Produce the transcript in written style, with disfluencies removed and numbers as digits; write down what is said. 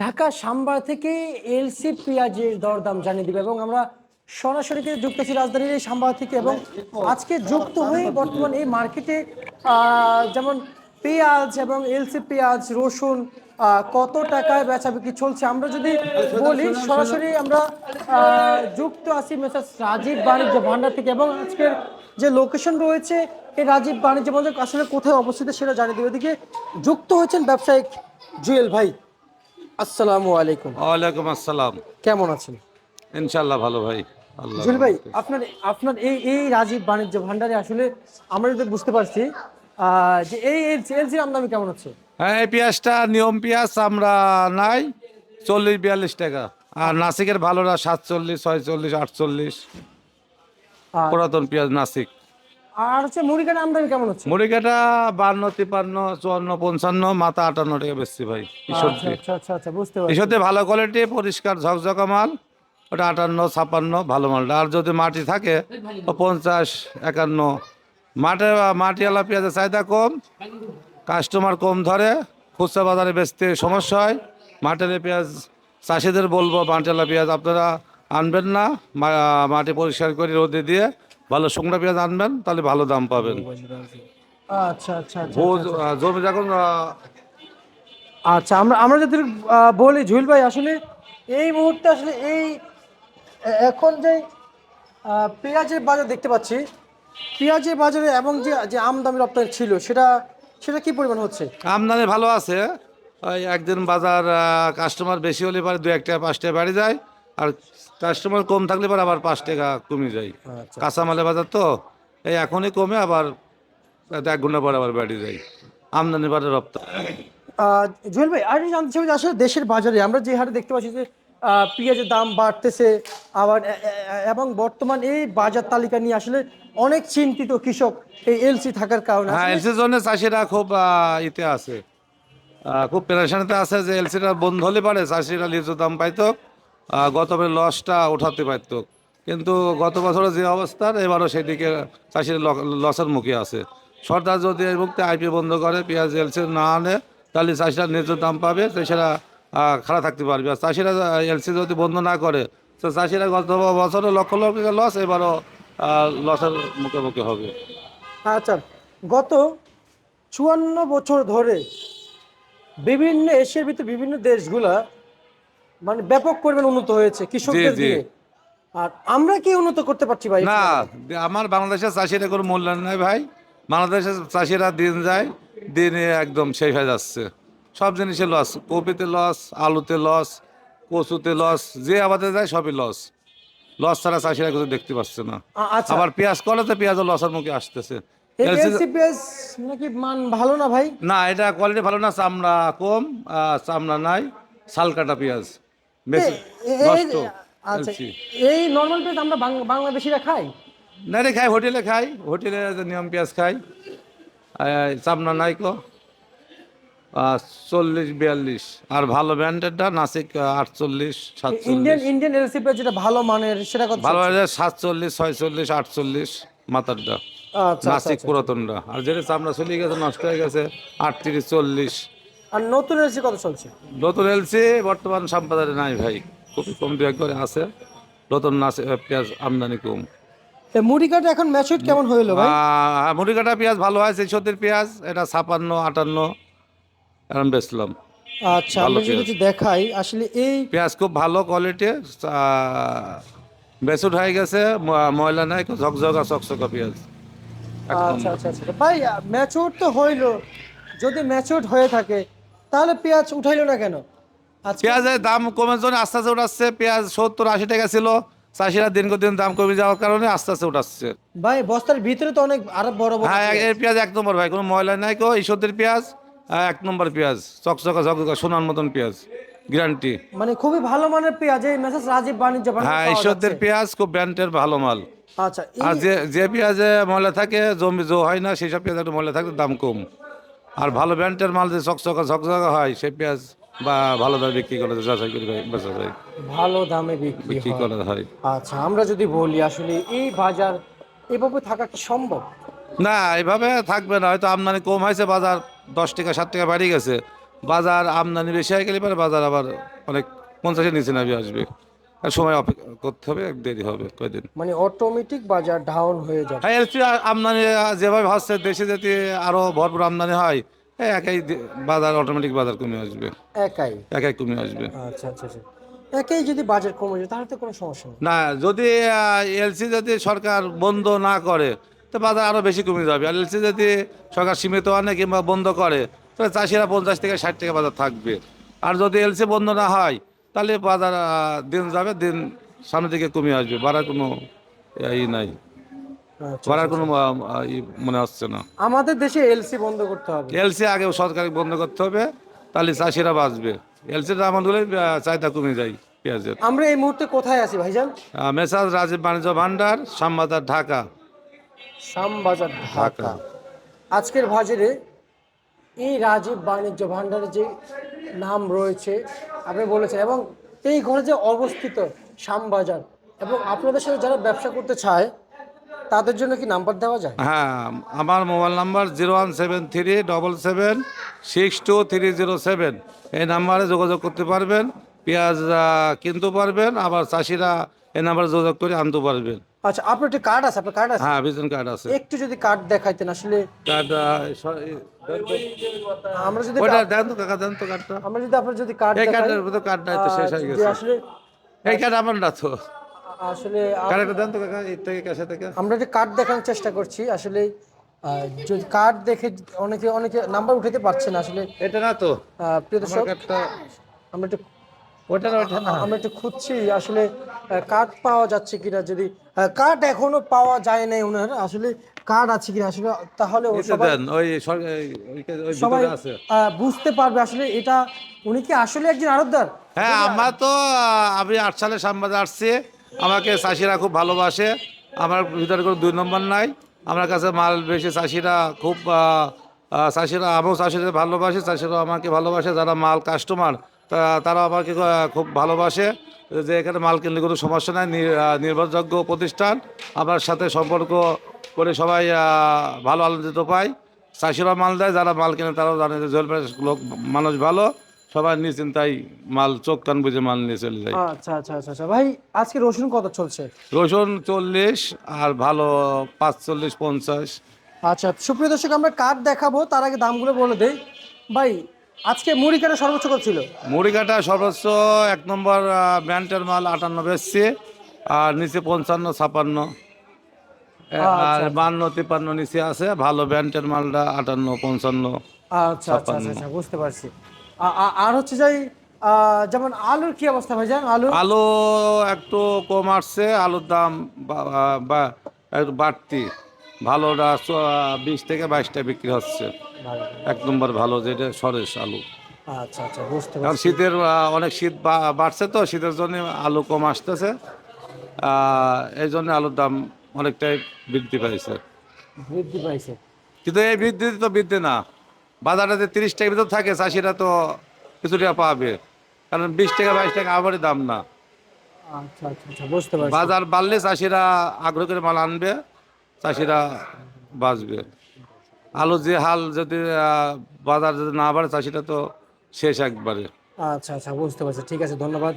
ঢাকা সাম্বার থেকে এলসি পেঁয়াজের দরদাম জানিয়ে দিবে এবং আমরা সরাসরি যুক্ত আছি রাজধানীর এই সাম্বা থেকে এবং আজকে যুক্ত হয়ে বর্তমান এই মার্কেটে যেমন পেঁয়াজ এবং এলসি পেঁয়াজ রসুন কত টাকায় বেচা বিক্রি চলছে আমরা যদি বলি সরাসরি আমরা যুক্ত আছি মেসার্স রাজীব বাণিজ্য ভান্ডার থেকে এবং আজকের যে লোকেশন রয়েছে এই রাজীব বাণিজ্য ভান্ডার আসলে কোথায় অবস্থিত সেটা জানিয়ে দিবে। ওদিকে যুক্ত হয়েছেন ব্যবসায়িক জুয়েল ভাই। আসসালামু আলাইকুম। ওয়ালাইকুম আসসালাম। কেমন আছেন? ইনশাআল্লাহ ভালো ভাই। আল্লাহ জুয়েল ভাই, আপনার আপনার এই এই রাজীব বাণিজ্য ভান্ডারে আসলে আমরা যদি বুঝতে পারছি যে এই এলসি আমদানি কেমন হচ্ছে? হ্যাঁ, এই পেঁয়াজটা নিয়ম পেঁয়াজ আমরা নাই 40-42 টাকা, আর নাসিকের ভালোটা 47, 46, 48 আর পুরাতন পেঁয়াজ নাসিক। আর হচ্ছে মুড়িকাটা আমদানি কেমন হচ্ছে? মুড়িকাটা 52, 53, 54, 55, মাথা 58 টাকা বেচছি ভাই। আচ্ছা আচ্ছা আচ্ছা আচ্ছা, বুঝতে পারছি। ঈশ্বরদী ভালো কোয়ালিটি পরিষ্কার ঝকঝকা মাল, ওটা 58, 56 ভালো মালটা। আর যদি মাটি থাকে তো 50, 51। মাটিওয়ালা পেঁয়াজের চাহিদা কম, কাস্টমার কম ধরে, খুচরা বাজারে বেচতে সমস্যা হয়। মাটির পেঁয়াজ চাষিদের বলবো মাটিওয়ালা পেঁয়াজ আপনারা আনবেন না, মাটি পরিষ্কার করে রোদে দিয়ে ভালো শুকনো পেঁয়াজ আনবেন, তাহলে ভালো দাম পাবেন। আচ্ছা আচ্ছা আচ্ছা জমি যখন আচ্ছা আমরা আমরা যদি বলি জুয়েল ভাই, আসলে এই মুহূর্তে আসলে এই এখন যে পেঁয়াজের বাজার দেখতে পাচ্ছি, পেঁয়াজের বাজারে এবং যে যে আমদানি রপ্তানি ছিল সেটা সেটা কি পরিমাণ হচ্ছে? আমদানি ভালো আছে। ওই একদিন বাজার কাস্টমার বেশি হলে পরে 2 টাকা 5 টাকা বাড়ি যায়, আর কাস্টমার কম থাকলে পরে আবার 5 টাকা কমে যায়। আচ্ছা। কাঁচামালের বাজার তো এই এখনই কমে, আবার 1 ঘন্টা পরে আবার বাড়ি যায়। আমদানি বাড়ে রপ্তানি। জুয়েল ভাই, আর জানতে চাই যে আসলে দেশের বাজারে আমরা যে হারে দেখতে পাচ্ছি যে পেঁয়াজের দাম বাড়তেছে আবার এবং বর্তমান এই বাজার তালিকা নিয়ে আসলে অনেক চিন্তিত কৃষক এই এলসি থাকার কারণে। হ্যাঁ, আসলে এলসির জন্য চাষিরা খুব ইতে আছে, খুব পেরেশানিতে আছে যে এলসিটা বন্ধ হলে পারে চাষিরা লিচু দাম পাইতো, গতবারের লসটা উঠাতে পারত। কিন্তু গত বছরের যে অবস্থার এবারও সেদিকে চাষিরা লসের মুখে আছে। সরকার যদি এই মুহূর্তে আইপি বন্ধ করে, পেঁয়াজ এলসি না আনে, তাহলে চাষিরা ন্যায্য দাম পাবে, চাষিরা খারাপ থাকতে পারবে। আর চাষিরা এলসি যদি বন্ধ না করে তো চাষিরা গত বছরে লক্ষ লক্ষ লস, এবারও লসের মুখে হবে। আচ্ছা, গত 54 বছর ধরে বিভিন্ন এশিয়ার ভিতরে বিভিন্ন দেশগুলা মানে ব্যাপক পরিমাণ উন্নত হয়েছে কৃষকদের জি। দিয়ে। আর আমরা কি উন্নত করতে পারছি ভাই? না, আমার বাংলাদেশের চাষিরা কোনো মূল্যায়ন নাই ভাই। বাংলাদেশের চাষিরা দিন যায়, দিনে একদম শেষ হয়ে যাচ্ছে। সব জিনিসে লস, কপিতে লস, আলুতে লস, কচুতে লস, যে আবাদে যায় সবই লস। লস ছাড়া চাষিরা কিছু দেখতে পাচ্ছে না। আচ্ছা, আবার পেঁয়াজ করলে তো পেঁয়াজও লসের মুখে আসতেছে। এই এলসি পেঁয়াজ নাকি মান ভালো না ভাই? না, এটা কোয়ালিটি ভালো না, চামড়া কম, চামড়া নাই, শাল কাটা পেঁয়াজ বেশি নষ্ট। আচ্ছা, এলসি এই নরমাল পেঁয়াজ আমরা বাংলাদেশিরা খাই? না রে, খাই হোটেলে, খাই হোটেলে নিয়ম পেঁয়াজ খাই। চামড়া নাই কো, 40-42। আর ভালো ব্র্যান্ডেরটা নাসিক 48, ইন্ডিয়ান 47। ইন্ডিয়ান এলসি পেঁয়াজ যেটা ভালো মানের সেটা কত? ভালো 47, 46, 48 মাথারটা আচ্ছা আচ্ছা নাসিক আচ্ছা। পুরাতনটা। আর যেটা চামড়া চলে গেছে, নষ্ট হয়ে গেছে, 38, 40। আর নতুন এলসি কত চলছে? নতুন এলসি বর্তমান সাম্পাদারে নাই ভাই, খুবই কম দু এক করে আছে। নতুন পেঁয়াজ আমদানি কম। মুড়ি কাটা এখন ম্যাচুর কেমন হইলো ভাই? মুড়ি কাটা পেঁয়াজ ভালো হয়, 600 পেঁয়াজ, এটা 56, 58 এখন বেচলাম। আচ্ছা, ভালো আমরা যদি পেঁয়াজ, একটু দেখাই আসলে এই পেঁয়াজ খুব ভালো কোয়ালিটি, বেসুট হয়ে গেছে, ময়লা নাই, ঝকঝকা চকচকা পেঁয়াজ। আচ্ছা আচ্ছা আচ্ছা ভাই, ম্যাচুর তো হইলো, যদি ম্যাচুর হয়ে থাকে তাহলে পেঁয়াজ উঠাইলো না কেন আজকে? পেঁয়াজের দাম কমের জন্য আস্তে আস্তে উঠাচ্ছে। পেঁয়াজ 70-80 টাকা ছিল, চাষিরা দিনকে দিন দাম কমে যাওয়ার কারণে আস্তে আস্তে উঠাচ্ছে। ভাই বস্তার ভিতরে তো অনেক আরো বড় বড় হ্যাঁ, পেঁয়াজ। এর পেঁয়াজ 1 নম্বর ভাই, কোনো ময়লা নাই কো, ঈশ্বরের পেঁয়াজ 1 নম্বর পেঁয়াজ, চকচকা ঝকঝকা সোনার মতন পেঁয়াজ, গ্যারান্টি। মানে খুবই ভালো মানের পেঁয়াজ এই মেসাজ রাজীব বাণিজ্য ভান্ডারে হ্যাঁ, পাওয়া ঈশ্বরদের যাচ্ছে। পেঁয়াজ খুব ব্র্যান্ডের ভালো মাল। আচ্ছা আর যে যে পেঁয়াজে ময়লা থাকে, জমি হয় না, সেই সব পেঁয়াজ একটু ময়লা থাকলে দাম কম। আর ভালো ব্র্যান্ডের মাল যে চকচকা ঝকঝকা হয়, সেই পেঁয়াজ বা ভালো দামে বিক্রি করে যাচাই করে বেচা যায়, ভালো দামে বিক্রি বিক্রি হয়। করা হয়। আচ্ছা, আমরা যদি বলি আসলে এই বাজার এভাবে থাকা কি সম্ভব? না, এভাবে থাকবে না, হয়তো আমদানি কম হয়েছে, বাজার 10 টাকা 7 টাকা বাড়ি গেছে, বাজার আমদানি বেশি হয়ে গেলে পরে বাজার আবার অনেক 50-এর নিচে নামে আসবে। আর সময় অপেক্ষা করতে হবে, এক দেরি হবে কয়দিন। মানে অটোমেটিক বাজার ডাউন হয়ে যাবে। হ্যাঁ, এলসি আমদানি যেভাবে হচ্ছে, দেশে যদি আরো ভরপুর আমদানি হয়, একাই বাজার অটোমেটিক বাজার কমে আসবে, একাই? একাই কমে আসবে। আচ্ছা আচ্ছা আচ্ছা। একাই যদি বাজার কমে যায় তাহলে তো কোনো সমস্যা নেই। না, যদি এলসি যদি সরকার বন্ধ না করে তো বাজার আরো বেশি কমে যাবে। আর এলসি যদি সরকার সীমিত আনে কিংবা বন্ধ করে, তাহলে চাষিরা 50 থেকে 60 টাকা বাজার থাকবে। আর যদি এলসি বন্ধ না হয়, তাহলে বাজার দিন যাবে, দিন সামনের দিকে কমে আসবে, বাড়ার কোনো ই নাই, আচ্ছা বাড়ার আচ্ছা কোনো আচ্ছা। মনে হচ্ছে না। আমাদের দেশে এলসি বন্ধ করতে হবে। এলসি আগে সরকার বন্ধ করতে হবে, তাহলে চাষিরা বাঁচবে। এলসির দাম হলে চাহিদা কমে যায় পেঁয়াজের। আমরা এই মুহূর্তে কোথায় আছি ভাইজান? মেসাজ রাজীব বাণিজ্য ভান্ডার, শ্যামবাজার, ঢাকা। শ্যামবাজার, ঢাকা। ঢাকা। আজকের বাজারে এই রাজীব বাণিজ্য ভান্ডারের যে নাম রয়েছে আপনি বলেছেন, এবং এই ঘরে যে অবস্থিত শ্যামবাজার, এবং আপনাদের সাথে যারা ব্যবসা করতে চায় তাদের জন্য কি নাম্বার দেওয়া যায়? হ্যাঁ, আমার মোবাইল নাম্বার 01737762307। এই নাম্বারে যোগাযোগ করতে পারবেন, পেঁয়াজ কিনতে পারবেন, আবার চাষিরা এই নাম্বারে যোগাযোগ করে আনতে পারবেন। আচ্ছা, আপনার একটা কার্ড আছে? আপনার কার্ড আছে? হ্যাঁ, ভিশন কার্ড আছে। একটু যদি কার্ড দেখাইতেন আসলে। কার্ড আমরা যদি ওইটা দেন তো কাকা, দেন তো কার্ডটা। আমরা যদি আপনার যদি কার্ড এই দেখাই, কার্ডের ভিতরে কার্ড নাই তো, শেষ হয়ে যে গেছে। আসলে এই কার্ড আমার না তো, আসলে কার্ডটা দেন তো কাকা, এর থেকে কাছে থেকে। আমরা একটা কার্ড দেখানোর চেষ্টা করছি আসলে। যদি কার্ড দেখে অনেকে অনেকে নাম্বার উঠাতে পারছে না আসলে। এটা না তো প্রিয় আমার দর্শক, কার্ডটা, আমরা একটু ওটা না, ওটা না। আমরা একটু খুঁজছি আসলে কার্ড পাওয়া যাচ্ছে কিনা। যদি কার্ড এখনো পাওয়া যায় নাই ওনার, আসলে কার্ড আছে কিনা আসলে, তাহলে ও এতে সবাই দেন, ওই ওই সবাই ভিতরে আছে। বুঝতে পারবে আসলে এটা উনি কি আসলে একজন আড়তদার। হ্যাঁ, আমরা তো আমি 8 সালে শ্যামবাজার আসছি। আমাকে চাষিরা খুব ভালোবাসে, আমার ভিতরে কোনো 2 নম্বর নাই। আমার কাছে মাল বেশি, চাষিরা খুব চাষিরা, আমিও চাষিদের ভালোবাসি, চাষিরাও আমাকে ভালোবাসে। যারা মাল কাস্টমার, তারা আমাকে খুব ভালোবাসে, যে এখানে মাল কিনলে কোনো সমস্যা নাই, নির্ভরযোগ্য প্রতিষ্ঠান। আমার সাথে সম্পর্ক করে সবাই ভালো আনন্দিত পায়। চাষিরা মাল দেয়, যারা মাল কিনে তারাও জানে যে জলপাইয়ের লোক মানুষ ভালো, সবাই নিশ্চিন্তাই মাল চোখ কান বুঝে মাল নিয়ে চলে যায়। আচ্ছা আচ্ছা আচ্ছা আচ্ছা। ভাই আজকে রসুন কত চলছে? রসুন 40, আর ভালো 45-50। আচ্ছা, সুপ্রিয় দর্শক, আমরা কার্ড দেখাবো, তার আগে দামগুলো বলে দেই। ভাই আজকে মুড়ি কাটা সর্বোচ্চ কত ছিল? মুড়ি কাটা সর্বোচ্চ 1 নম্বর ব্র্যান্ডের মাল 58 বেচছে, আর নিচে 55-56, আর আচ্ছা 52-53 নিচে আছে। ভালো ব্র্যান্ডের মালটা 58-55। আচ্ছা আচ্ছা আচ্ছা আচ্ছা, বুঝতে পারছি। আর হচ্ছে যাই, যেমন আলুর কি অবস্থা ভাইজান? আলু আলু একটু কম আসছে, আলুর দাম একটু বাড়তি। ভালোটা 20 থেকে 22 বিক্রি হচ্ছে। 1 নম্বর ভালো যেটা সরেশ আলু। আচ্ছা আচ্ছা, বুঝতে কারণ পারছি। শীতের অনেক শীত বাড়ছে, তো শীতের জন্য আলু কম আসতেছে। এই জন্য আলুর দাম অনেকটাই বৃদ্ধি পাইছে। বৃদ্ধি পাইছে। কিন্তু এই বৃদ্ধি তো বৃদ্ধি না, বাজারে যে 30 টাকার ভিতর থাকে, চাষিরা তো কিছু টাকা পাবে, কারণ 20 থেকে 22 টাকা আবারই দাম না। আচ্ছা আচ্ছা আচ্ছা, বুঝতে পারছি। বাজার বাড়লে চাষিরা আগ্রহ করে মাল আনবে, চাষিরা বাঁচবে। আলু যে হাল, যদি বাজার যদি না বাড়ে, চাষিরা তো শেষ একবারে। আচ্ছা আচ্ছা, বুঝতে পারছি। ঠিক আছে, ধন্যবাদ।